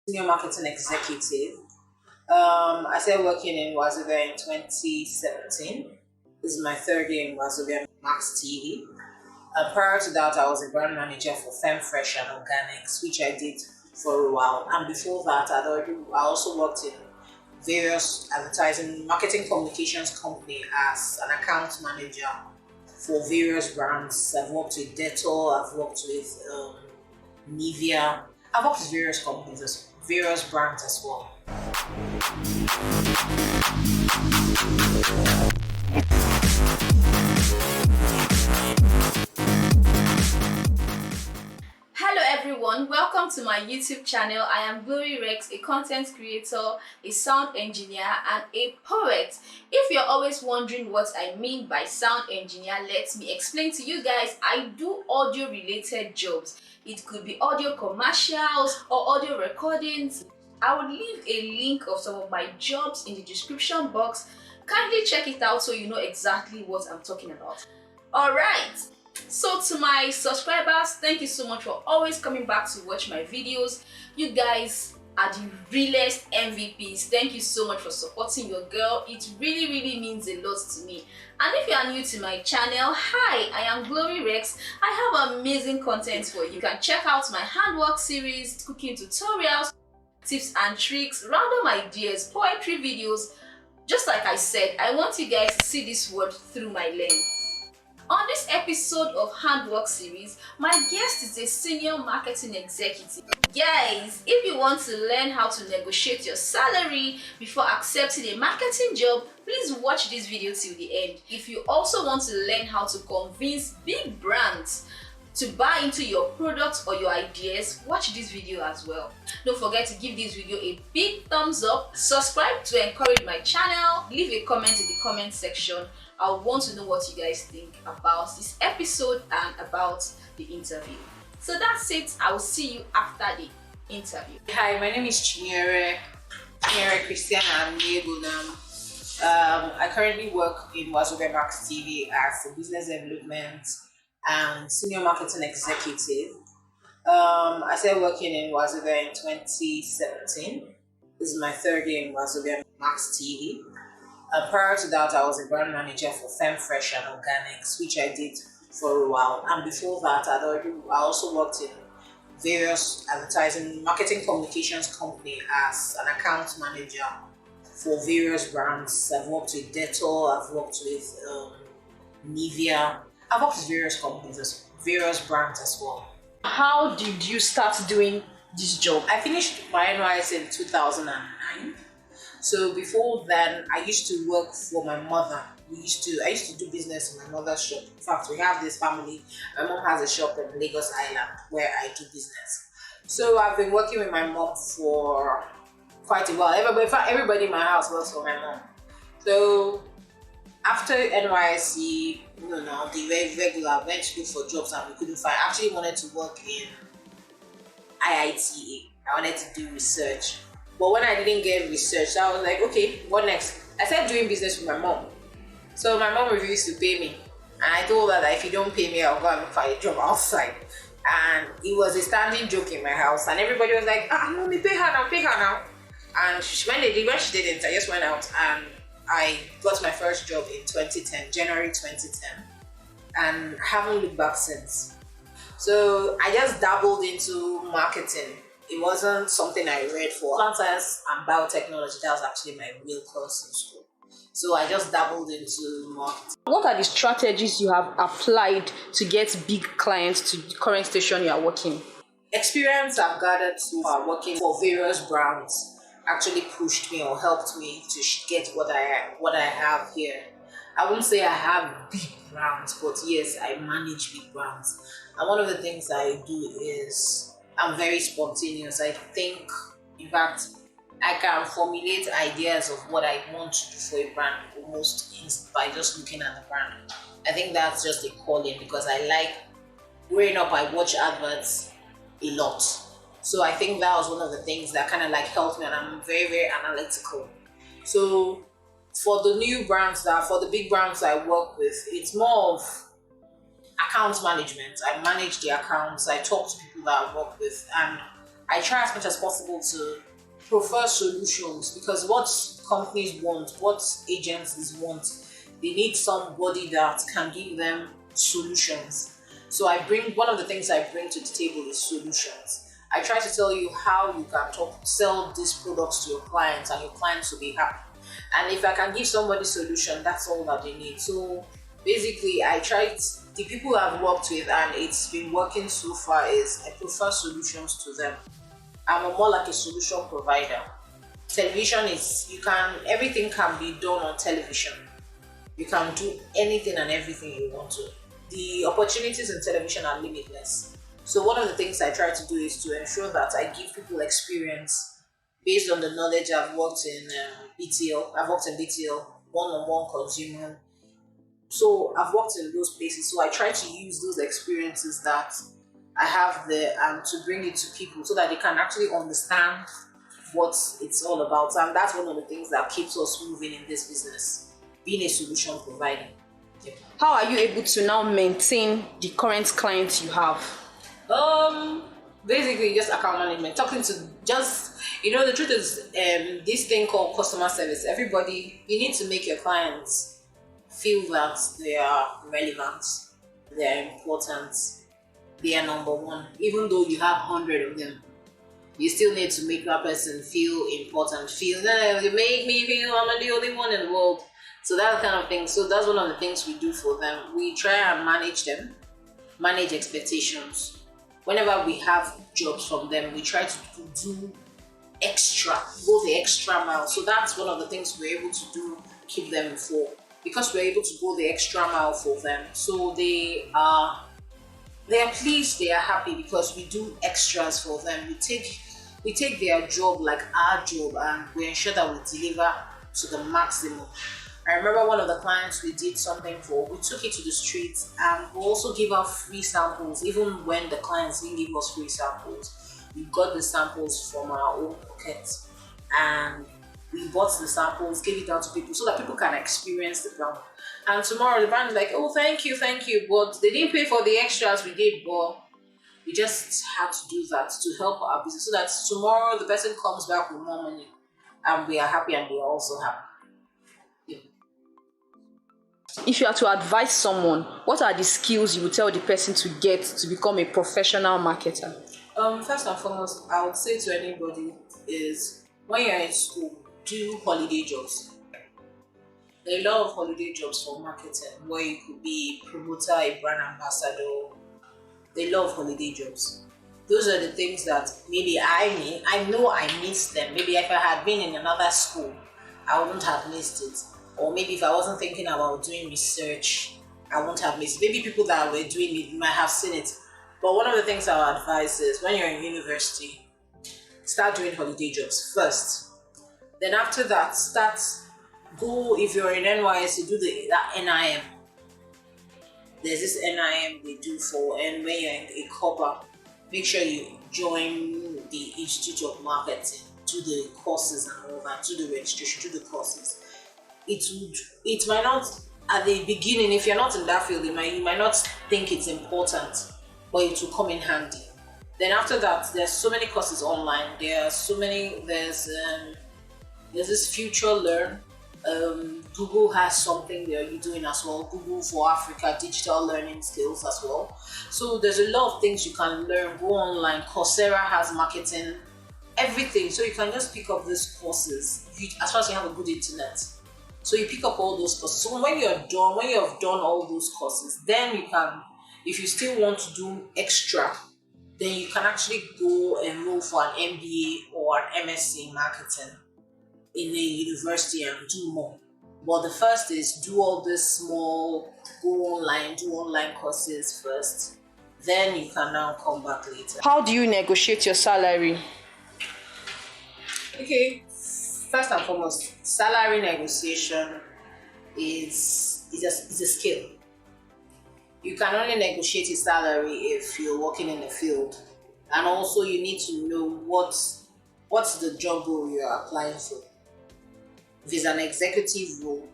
Senior marketing executive. I started working in Wazobia in 2017. This is my third year in Wazobia Max TV. Prior to that, I was a brand manager for Femme Fresh and Organics, which I did for a while. And before that, I also worked in various advertising marketing communications company as an account manager for various brands. I've worked with Dettol, I've worked with Nivea. I've worked with various companies, various brands as well. Hello everyone, welcome to my YouTube channel. I am Glory Rex, a content creator, a sound engineer and a poet. If you're always wondering what I mean by sound engineer, let me explain to you guys. I do audio related jobs. It could be audio commercials or audio recordings. I will leave a link of some of my jobs in the description box. Kindly check it out so you know exactly what I'm talking about. Alright, so to my subscribers, thank you so much for always coming back to watch my videos. You guys are the realest MVPs. Thank you so much for supporting your girl. It really means a lot to me. And if you are new to my channel, hi, I am Glory Rex. I have amazing content for you. You can check out my handwork series, cooking tutorials, tips and tricks, random ideas, poetry videos. Just like I said, I want you guys to see this world through my lens. On this episode of Handwork series, my guest is a senior marketing executive. Guys, if you want to learn how to negotiate your salary before accepting a marketing job, please watch this video till the end. If you also want to learn how to convince big brands to buy into your products or your ideas, watch this video as well. Don't forget to give this video a big thumbs up, subscribe to encourage my channel, leave a comment in the comment section. I want to know what you guys think about this episode and about the interview. So that's it. I will see you after the interview. Hi, my name is Chinyere Christiana Amniebunam. I currently work in Wazobia Max TV as a business development and senior marketing executive. I started working in Wazobia in 2017. This is my third year in Wazobia Max TV. Prior to that, I was a brand manager for Femme Fresh and Organics, which I did for a while. And before that, I also worked in various advertising marketing communications company as an account manager for various brands. I've worked with Dettol, I've worked with Nivea. I've worked with various companies, various brands as well. How did you start doing this job? I finished my NYS in 2009. So before then, I used to work for my mother. I used to do business in my mother's shop. In fact, we have this family. My mom has a shop in Lagos Island where I do business. So I've been working with my mom for quite a while. Everybody in my house works for my mom. So after NYSC, the very regular, went to look for jobs and we couldn't find. I actually wanted to work in IITA. I wanted to do research. But when I didn't get research, I was like, okay, what next? I started doing business with my mom. So my mom refused to pay me. And I told her that if you don't pay me, I'll go and look for a job outside. And it was a standing joke in my house. And everybody was like, mommy, pay her now. And when she didn't, I just went out and I got my first job in 2010, January 2010. And I haven't looked back since. So I just dabbled into marketing. It wasn't something I read for. Plant science and biotechnology, that was actually my real course in school. So I just dabbled into marketing. What are the strategies you have applied to get big clients to the current station you are working? Experience I've gathered through working for various brands actually pushed me or helped me to get what I have here. I wouldn't say I have big brands, but yes, I manage big brands. And one of the things I do is I'm very spontaneous. I think, in fact, I can formulate ideas of what I want to do for a brand almost by just looking at the brand. I think that's just a calling because I like, growing up, I watch adverts a lot. So I think that was one of the things that kind of like helped me, and I'm very analytical. So for the big brands I work with, it's more of account management. I manage the accounts, I talk to people that I work with, and I try as much as possible to prefer solutions, because what companies want, what agencies want, they need somebody that can give them solutions. So one of the things I bring to the table is solutions. I try to tell you how you can sell these products to your clients and your clients will be happy. And if I can give somebody solution, that's all that they need. So basically, the people I've worked with and it's been working so far is I prefer solutions to them. I'm more like a solution provider. Television everything can be done on television. You can do anything and everything you want to. The opportunities in television are limitless. So one of the things I try to do is to ensure that I give people experience based on the knowledge I've worked in BTL. I've worked in BTL, one-on-one consumer. So I've worked in those places. So I try to use those experiences that I have there and to bring it to people so that they can actually understand what it's all about. And that's one of the things that keeps us moving in this business, being a solution provider. Yep. How are you able to now maintain the current clients you have? Basically just account management, talking to the truth is this thing called customer service. Everybody, you need to make your clients feel that they are relevant, they are important, they are number one. Even though you have 100 of them, you still need to make that person feel important, you make me feel I'm the only one in the world. So that kind of thing. So that's one of the things we do for them. We try and manage expectations. Whenever we have jobs from them, we try to go the extra mile. So that's one of the things we're able to do, keep them for, because we're able to go the extra mile for them. So they are pleased, they are happy because we do extras for them. We take their job like our job and we ensure that we deliver to the maximum. I remember one of the clients we did something for, we took it to the streets and we also give out free samples, even when the clients didn't give us free samples. We got the samples from our own pocket and we bought the samples, gave it out to people so that people can experience the brand. And tomorrow the brand is like, oh, thank you, but they didn't pay for the extras we did, but we just had to do that to help our business so that tomorrow the person comes back with more money and we are happy and they are also happy. If you are to advise someone, what are the skills you would tell the person to get to become a professional marketer? First and foremost, I would say to anybody is when you're in school, do holiday jobs. There are a lot of holiday jobs for marketing where you could be a promoter, a brand ambassador. They love holiday jobs. Those are the things that maybe I know I missed them. Maybe if I had been in another school, I wouldn't have missed it. Or maybe if I wasn't thinking about doing research, I wouldn't have missed it. Maybe people that were doing it might have seen it. But one of the things I would advise is when you're in university, start doing holiday jobs first. Then after that, if you're in NYS, do that NIM. There's this NIM they do and when you're in a corporate, make sure you join the Institute of Marketing, do the courses and all that, do the registration, do the courses. It might not, at the beginning, if you're not in that field, you might not think it's important, but it will come in handy. Then after that, there's so many courses online. There's this Future Learn. Google has something there you're doing as well. Google for Africa, digital learning skills as well. So there's a lot of things you can learn. Go online. Coursera has marketing, everything. So you can just pick up these courses as far as you have a good internet. So you pick up all those courses. So when you've done all those courses, then you can, if you still want to do extra, then you can actually go and move for an MBA or an MSc in marketing in a university and do more. But the first is do all this small, do online courses first. Then you can now come back later. How do you negotiate your salary? Okay, first and foremost, salary negotiation is a skill. You can only negotiate a salary if you're working in the field, and also you need to know what's the job role you're applying for. If it's an executive role,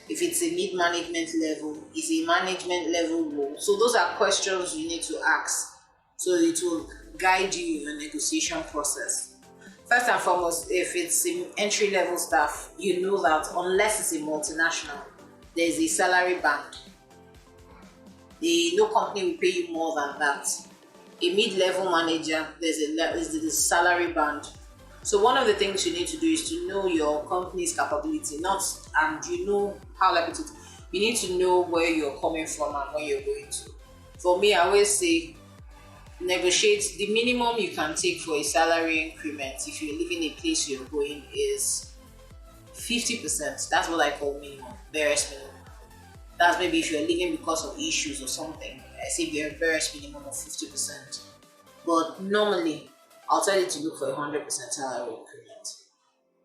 if it's a mid-management level, it's a management level role. So those are questions you need to ask. So it will guide you in your negotiation process. First and foremost, if it's entry level staff, you know that unless it's a multinational, there's a salary band. No company will pay you more than that. A mid-level manager, there's a salary band. So one of the things you need to do is to know your company's capability, and you know how like it. You need to know where you're coming from and where you're going to. For me, I always say negotiate. The minimum you can take for a salary increment if you're leaving a place you're going is 50%. That's what I call minimum, barest minimum. That's maybe if you're leaving because of issues or something. I say barest minimum of 50%. But normally, I'll tell you to look for a 100% salary increment.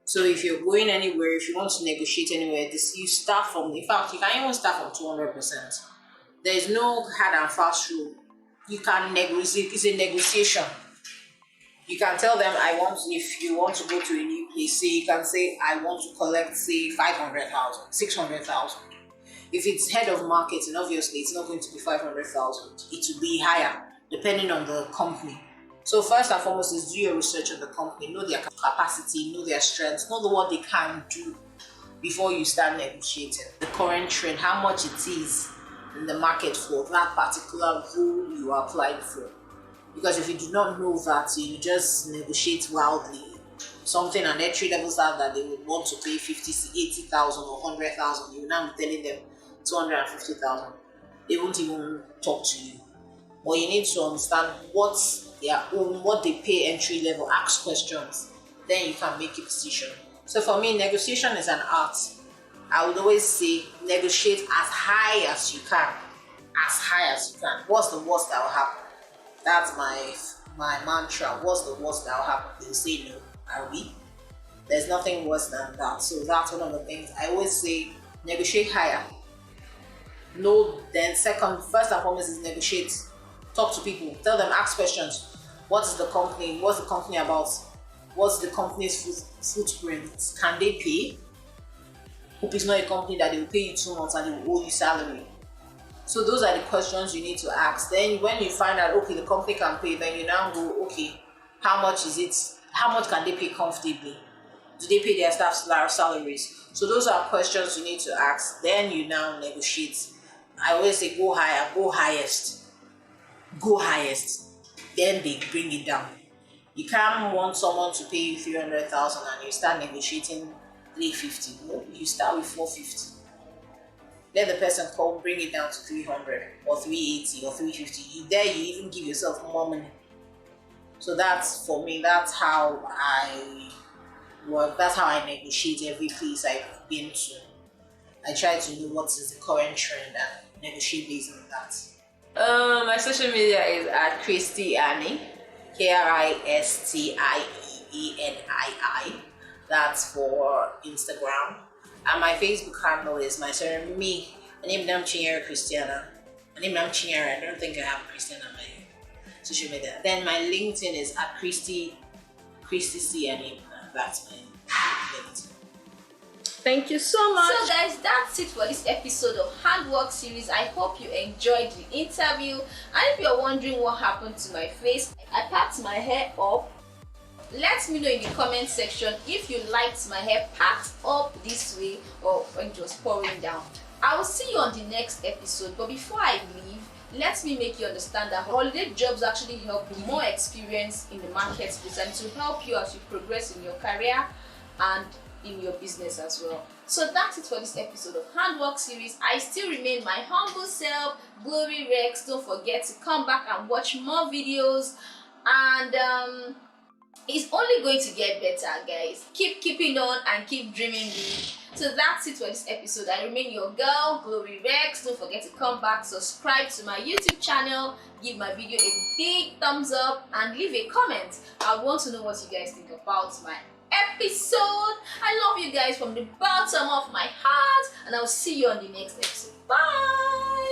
So if you're going anywhere, if you want to negotiate anywhere, you start from. In fact, you can even start from 200%. There is no hard and fast rule. You can negotiate. It's a negotiation. You can tell them, if you want to go to a new place, say you can say, I want to collect, say, 500,000, 600,000. If it's head of marketing, obviously it's not going to be 500,000. It will be higher, depending on the company. So first and foremost is do your research on the company, know their capacity, know their strengths, know what they can do before you start negotiating. The current trend, how much it is in the market for that particular role you applied for. Because if you do not know that, you just negotiate wildly. Something an entry level staff that they would want to pay 50, 80,000 or 100,000, you will now be telling them 250,000. They won't even talk to you. But you need to understand what they pay entry level, ask questions, then you can make a decision. So for me, negotiation is an art. I would always say negotiate as high as you can. As high as you can. What's the worst that will happen? That's my mantra. What's the worst that will happen? They'll say no. Are we? There's nothing worse than that. So that's one of the things I always say, negotiate higher. No, then first and foremost is negotiate. Talk to people. Tell them, ask questions. What is the company? What's the company about? What's the company's footprint? Can they pay? Hope it's not a company that they will pay you 2 months and they will owe you salary. So those are the questions you need to ask. Then when you find out, okay, the company can pay, then you now go, okay, how much is it? How much can they pay comfortably? Do they pay their staff salaries? So those are questions you need to ask. Then you now negotiate. I always say go higher, go highest. Go highest. Then they bring it down. You can't want someone to pay you 300,000 and you start negotiating 350. No, you start with 450. Let the person come, bring it down to 300 or 380 or 350. You even give yourself more money. So that's, for me, that's how I work. That's how I negotiate every place I've been to. I try to know what is the current trend and negotiate based on that. My social media is at Christy Annie, KRISTIEENII. That's for Instagram. And my Facebook handle is my surname, me. My name is Chinyere Christiana. My name is Chinyere. I don't think I have Christiana on my social media. Then my LinkedIn is at Christy CNE. That's my LinkedIn. Thank you so much. So guys, that's it for this episode of Handwork series. I hope you enjoyed the interview. And if you're wondering what happened to my face, I packed my hair up. Let me know in the comment section if you liked my hair packed up this way or when it was pouring down. I will see you on the next episode. But before I leave, let me make you understand that holiday jobs actually help you more experience in the marketplace and to help you as you progress in your career and in your business as well. So that's it for this episode of Handwork series. I still remain my humble self, Glory Rex. Don't forget to come back and watch more videos, and it's only going to get better, guys. Keep keeping on and keep dreaming big. So that's it for this episode. I remain your girl, Glory Rex. Don't forget to come back, subscribe to my YouTube channel, give my video a big thumbs up, and leave a comment. I want to know what you guys think about my episode. I love you guys from the bottom of my heart, and I'll see you on the next episode. Bye.